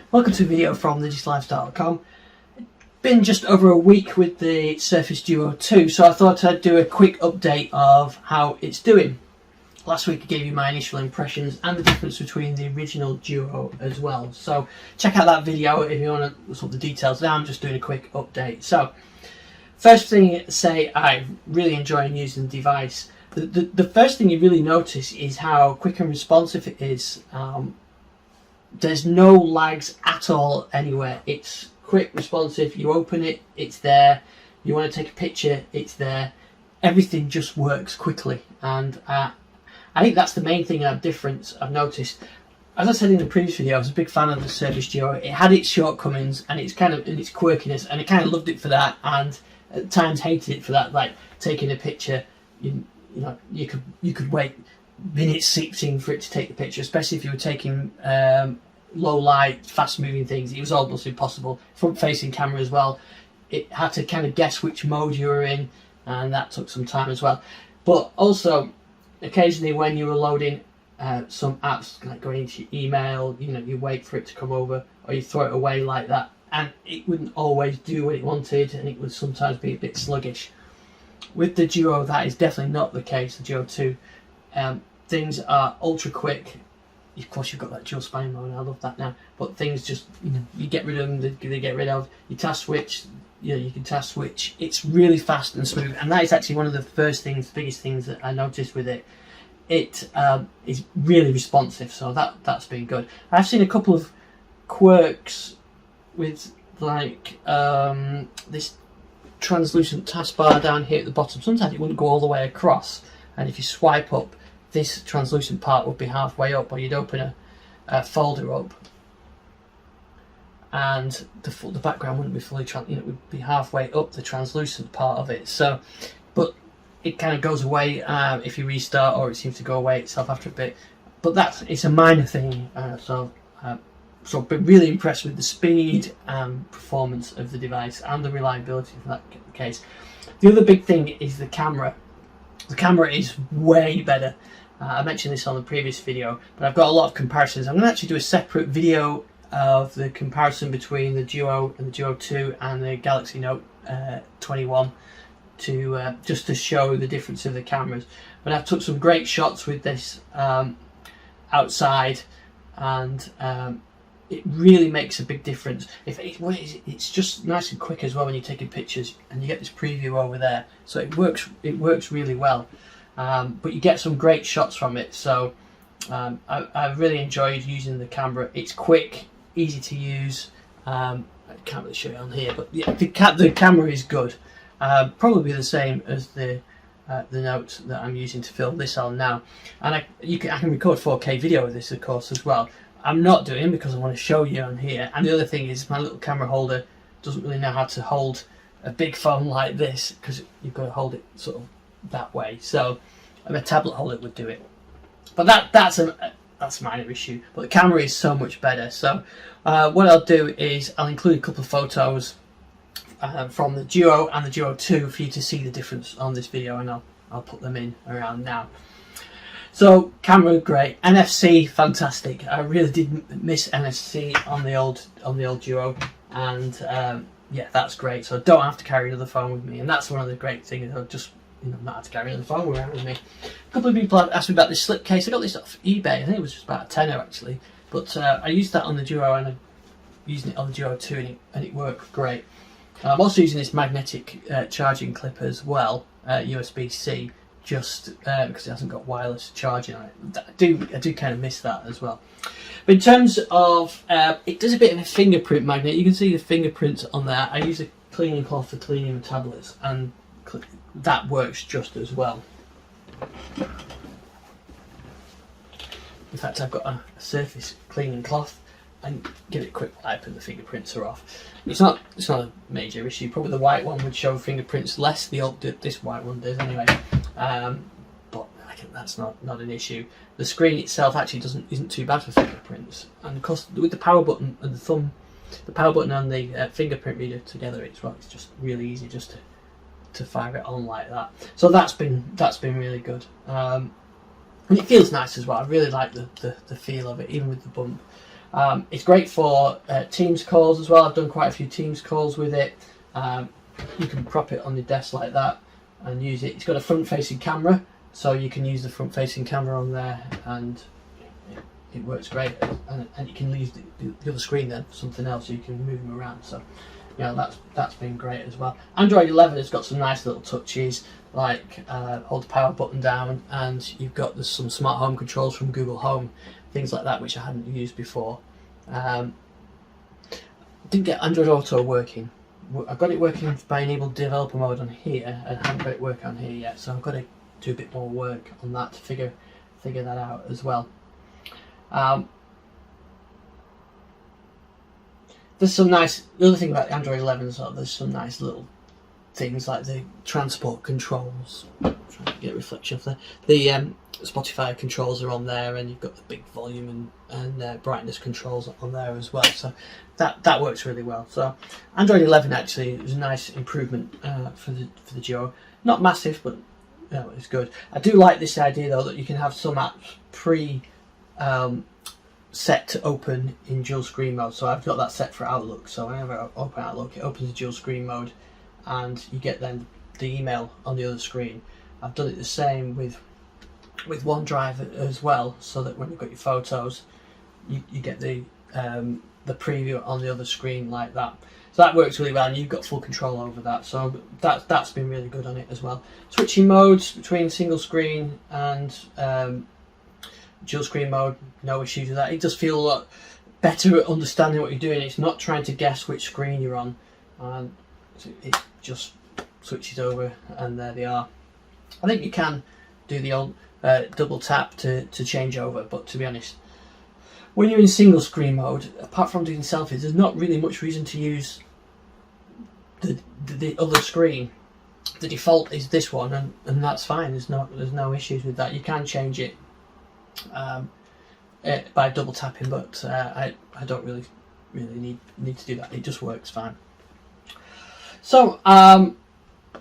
Welcome to a video from digitalifestyle.com. Been just over a week with the Surface Duo 2, so I thought I'd do a quick update of how it's doing. Last week I gave you my initial impressions and the difference between the original Duo as well. So check out that video if you want to sort the details. Now I'm just doing a quick update. So first thing to say, I'm really enjoying using the device. The first thing you really notice is how quick and responsive it is. There's no lags at all anywhere. It's quick, responsive. You open it, it's there. You want to take a picture, it's there. Everything just works quickly, and I think that's the main thing difference I've noticed. As I said in the previous video, I was a big fan of the Surface Duo. It had its shortcomings and its quirkiness, and I kind of loved it for that, and at times hated it for that. Like taking a picture, you could wait minutes seeping for it to take the picture, especially if you were taking low light, fast moving things. It was almost impossible. Front facing camera as well, it had to kind of guess which mode you were in, and that took some time as well. But also occasionally when you were loading some apps, like going into your email, you wait for it to come over, or you throw it away like that, and it wouldn't always do what it wanted, and it would sometimes be a bit sluggish. With the Duo, that is definitely not the case. The Duo 2, things are ultra quick. Of course, you've got that dual spanning mode, and I love that now. But things just, you get rid of them, they get rid of. You task switch, you can task switch. It's really fast and smooth, and that is actually one of the biggest things that I noticed with it. It is really responsive, so that's been good. I've seen a couple of quirks with like this translucent taskbar down here at the bottom. Sometimes it wouldn't go all the way across, and if you swipe up, this translucent part would be halfway up, or you'd open a folder up and the background wouldn't be fully it would be halfway up the translucent part of it. So, but it kind of goes away if you restart, or it seems to go away itself after a bit. But it's a minor thing. So I've been really impressed with the speed and performance of the device and the reliability for that case. The other big thing is the camera. The camera is way better. I mentioned this on the previous video, but I've got a lot of comparisons. I'm going to actually do a separate video of the comparison between the Duo and the Duo 2 and the Galaxy Note 21 to just to show the difference of the cameras. But I took some great shots with this outside, and it really makes a big difference. It's just nice and quick as well when you're taking pictures, and you get this preview over there, so it works really well. But you get some great shots from it, so I really enjoyed using the camera. It's quick, easy to use. I can't really show it on here, but yeah, the camera is good. Probably the same as the Note that I'm using to film this on now, and I can record 4K video with this, of course, as well. I'm not doing because I want to show you on here. And the other thing is my little camera holder doesn't really know how to hold a big phone like this, because you've got to hold it sort of that way. So a tablet holder would do it. But that's a minor issue. But the camera is so much better. So what I'll do is I'll include a couple of photos from the Duo and the Duo 2 for you to see the difference on this video, and I'll put them in around now. So camera great, NFC fantastic. I really did miss NFC on the old Duo, and yeah, that's great. So I don't have to carry another phone with me, and that's one of the great things. I just not have to carry another phone around with me. A couple of people have asked me about this slip case. I got this off eBay. I think it was just about a tenner actually, but I used that on the Duo, and I'm using it on the Duo 2, and it worked great. I'm also using this magnetic charging clip as well, USB-C. Just because it hasn't got wireless charging on it. I do kind of miss that as well. But in terms of it does a bit of a fingerprint magnet. You can see the fingerprints on there. I use a cleaning cloth for cleaning the tablets, and that works just as well. In fact, I've got a Surface cleaning cloth, and give it a quick wipe and the fingerprints are off. It's not a major issue. Probably the white one would show fingerprints less. This white one does anyway. But I think that's not an issue. The screen itself actually isn't too bad for fingerprints, and of course with the power button and the power button and the fingerprint reader together, it's just really easy just to fire it on like that. So that's been really good, and it feels nice as well. I really like the feel of it, even with the bump. It's great for Teams calls as well. I've done quite a few Teams calls with it. You can prop it on your desk like that and use it. It's got a front-facing camera, so you can use the front-facing camera on there, and it works great. And you can leave the other screen then for something else, so you can move them around. So that's been great as well. Android 11 has got some nice little touches, like hold the power button down, and you've got some smart home controls from Google Home, things like that, which I hadn't used before. Didn't get Android Auto working. I've got it working by enabled developer mode on here, and haven't got it working on here yet, so I've got to do a bit more work on that to figure that out as well. There's some nice, the other thing about the Android 11 is that there's some nice little things like the transport controls. I'm trying to get a reflection of there. The Spotify controls are on there, and you've got the big volume and brightness controls on there as well. So that works really well. So Android 11 actually is a nice improvement for the Duo. Not massive, but it's good. I do like this idea though that you can have some apps set to open in dual screen mode. So I've got that set for Outlook. So whenever I open Outlook, it opens in dual screen mode, and you get then the email on the other screen. I've done it the same with OneDrive as well, so that when you've got your photos, you get the preview on the other screen like that. So that works really well, and you've got full control over that. So that's been really good on it as well. Switching modes between single screen and dual screen mode, no issues with that. It does feel a lot better at understanding what you're doing. It's not trying to guess which screen you're on, and it just switches over, and there they are. I think you can do the old double tap to change over, but to be honest, when you're in single screen mode, apart from doing selfies, there's not really much reason to use the other screen. The default is this one, and that's fine. There's no issues with that. You can change it by double tapping, but I don't really need to do that. It just works fine. So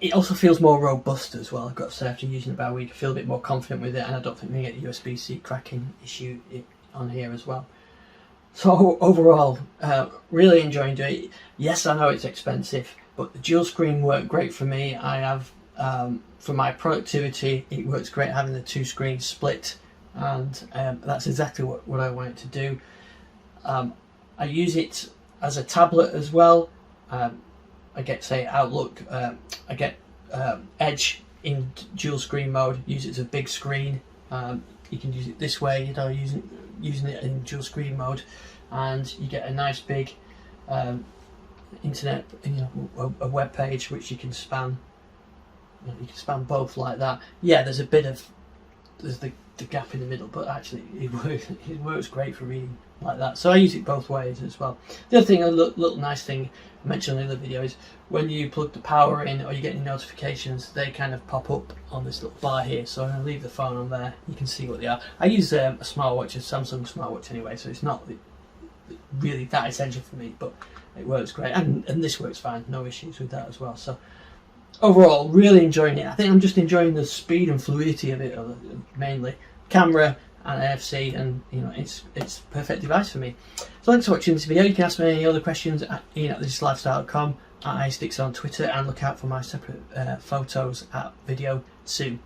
it also feels more robust as well. I've got to say, after using it about a week, I feel a bit more confident with it, and I don't think we get the USB-C cracking issue on here as well. So overall, really enjoying doing it. Yes, I know it's expensive, but the dual screen worked great for me. I have, for my productivity, it works great having the two screens split, and that's exactly what I want it to do. I use it as a tablet as well. I get, say, Outlook, I get Edge in dual screen mode, use it as a big screen. You can use it this way, using it in dual screen mode, and you get a nice big internet, a web page which you can span. You can span both like that. Yeah, there's the gap in the middle, but actually it works great for reading like that. So I use it both ways as well. The other thing, a little nice thing I mentioned in the other video, is when you plug the power in or you get any notifications, they kind of pop up on this little bar here. So I'm going to leave the phone on there, you can see what they are. I use a smartwatch, a Samsung smartwatch anyway, so it's not really that essential for me, but it works great, and this works fine, no issues with that as well. So overall, really enjoying it. I think I'm just enjoying the speed and fluidity of it mainly. Camera and NFC, and it's a perfect device for me. So thanks for watching this video. You can ask me any other questions at ian@thislifestyle.com, at iSticks on Twitter, and look out for my separate photos at video soon.